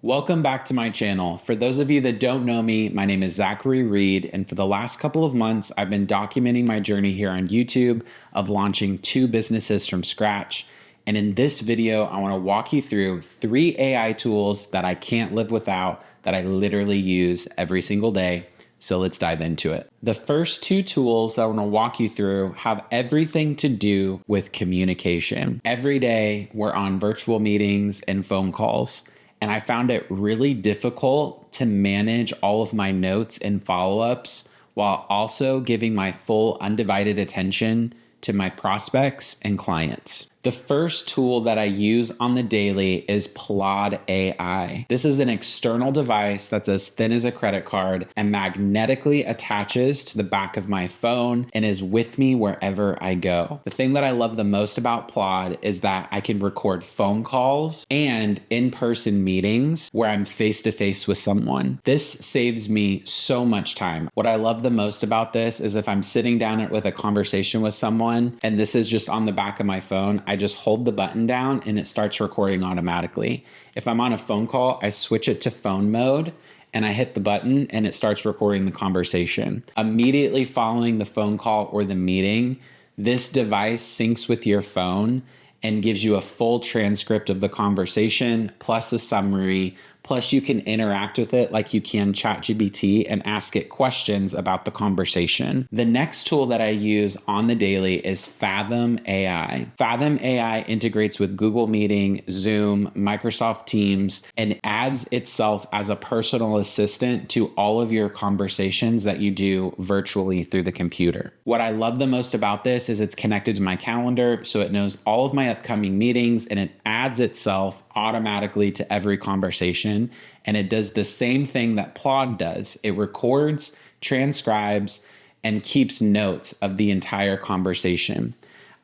Welcome back to my channel. For those of you that don't know me, my name is Zachary Reed, and for the last couple of months, I've been documenting my journey here on YouTube of launching 2 businesses from scratch. And in this video, I want to walk you through 3 AI tools that I can't live without, that I literally use every single day. So let's dive into it. The first 2 tools that I want to walk you through have everything to do with communication. Every day, we're on virtual meetings and phone calls. And I found it really difficult to manage all of my notes and follow-ups while also giving my full undivided attention to my prospects and clients. The first tool that I use on the daily is Plaud AI. This is an external device that's as thin as a credit card and magnetically attaches to the back of my phone and is with me wherever I go. The thing that I love the most about Plaud is that I can record phone calls and in-person meetings where I'm face-to-face with someone. This saves me so much time. What I love the most about this is if I'm sitting down with a conversation with someone and this is just on the back of my phone, I just hold the button down and it starts recording automatically. If I'm on a phone call, I switch it to phone mode and I hit the button and it starts recording the conversation. Immediately following the phone call or the meeting, this device syncs with your phone and gives you a full transcript of the conversation, plus a summary, plus you can interact with it like you can ChatGPT and ask it questions about the conversation. The next tool that I use on the daily is Fathom AI. Fathom AI integrates with Google Meeting, Zoom, Microsoft Teams, and adds itself as a personal assistant to all of your conversations that you do virtually through the computer. What I love the most about this is it's connected to my calendar, so it knows all of my upcoming meetings and it adds itself automatically to every conversation. And it does the same thing that Plaud does. It records, transcribes, and keeps notes of the entire conversation.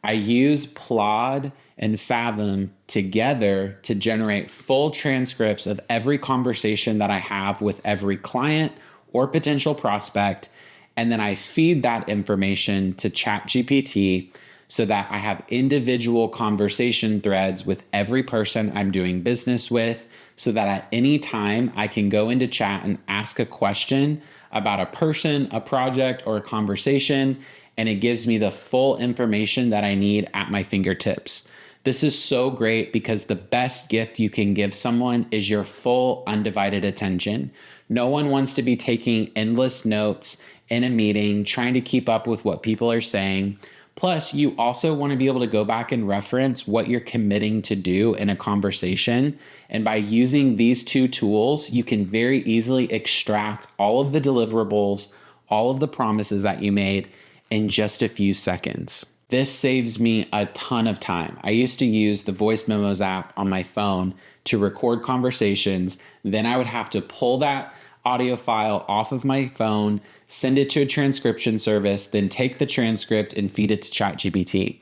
I use Plaud and Fathom together to generate full transcripts of every conversation that I have with every client or potential prospect. And then I feed that information to ChatGPT so that I have individual conversation threads with every person I'm doing business with, so that at any time I can go into chat and ask a question about a person, a project, or a conversation, and it gives me the full information that I need at my fingertips. This is so great because the best gift you can give someone is your full undivided attention. No one wants to be taking endless notes in a meeting, trying to keep up with what people are saying. Plus, you also want to be able to go back and reference what you're committing to do in a conversation. And by using these 2 tools, you can very easily extract all of the deliverables, all of the promises that you made in just a few seconds. This saves me a ton of time. I used to use the voice memos app on my phone to record conversations. Then I would have to pull that audio file off of my phone, send it to a transcription service, then take the transcript and feed it to ChatGPT.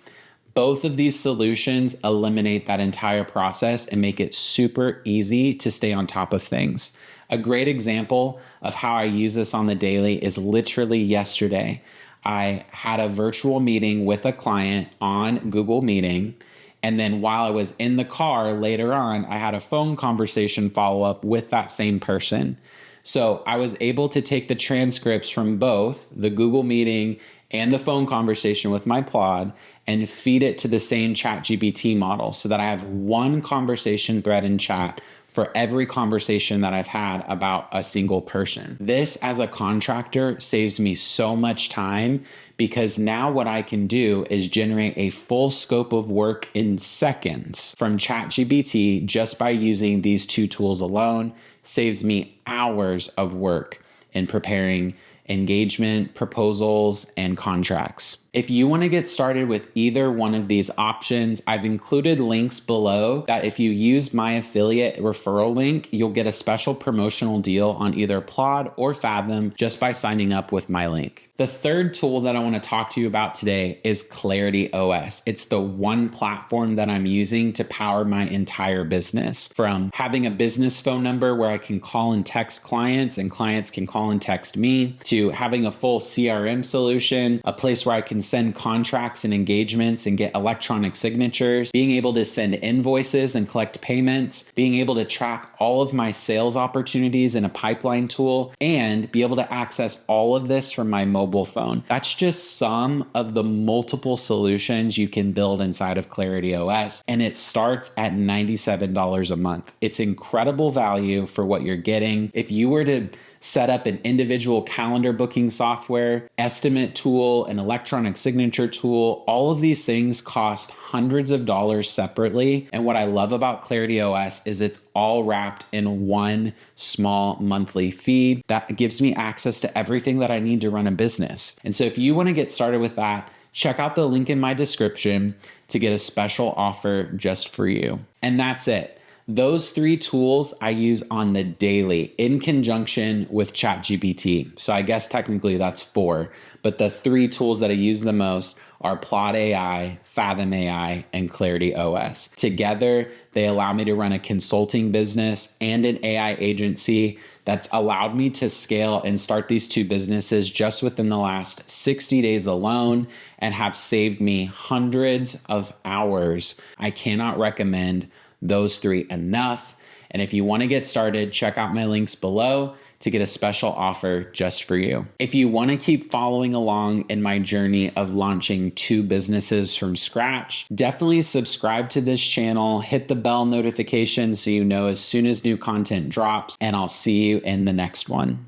Both of these solutions eliminate that entire process and make it super easy to stay on top of things. A great example of how I use this on the daily is literally yesterday. I had a virtual meeting with a client on Google Meeting. And then while I was in the car later on, I had a phone conversation follow-up with that same person. So I was able to take the transcripts from both the Google Meeting and the phone conversation with my Plaud and feed it to the same ChatGPT model so that I have one conversation thread in chat for every conversation that I've had about a single person. This, as a contractor, saves me so much time because now what I can do is generate a full scope of work in seconds from ChatGPT just by using these 2 tools alone. Saves me hours of work in preparing engagement, proposals, and contracts. If you want to get started with either one of these options, I've included links below that if you use my affiliate referral link, you'll get a special promotional deal on either Plaud or Fathom just by signing up with my link. The third tool that I want to talk to you about today is ClarityOS. It's the one platform that I'm using to power my entire business, from having a business phone number where I can call and text clients and clients can call and text me, to having a full CRM solution, a place where I can send contracts and engagements and get electronic signatures, being able to send invoices and collect payments, being able to track all of my sales opportunities in a pipeline tool, and be able to access all of this from my mobile phone. That's just some of the multiple solutions you can build inside of ClarityOS, and it starts at $97 a month. It's incredible value for what you're getting. If you were to set up an individual calendar booking software, estimate tool, an electronic signature tool, all of these things cost hundreds of dollars separately. And what I love about ClarityOS is it's all wrapped in one small monthly fee that gives me access to everything that I need to run a business. And so if you want to get started with that, check out the link in my description to get a special offer just for you. And that's it. Those three tools I use on the daily in conjunction with ChatGPT. So I guess technically that's 4, but the 3 tools that I use the most are Plaud AI, Fathom AI, and ClarityOS. Together, they allow me to run a consulting business and an AI agency that's allowed me to scale and start these 2 businesses just within the last 60 days alone, and have saved me hundreds of hours. I cannot recommend those 3 enough. And if you want to get started, check out my links below to get a special offer just for you. If you want to keep following along in my journey of launching 2 businesses from scratch, definitely subscribe to this channel, hit the bell notification so you know as soon as new content drops, and I'll see you in the next one.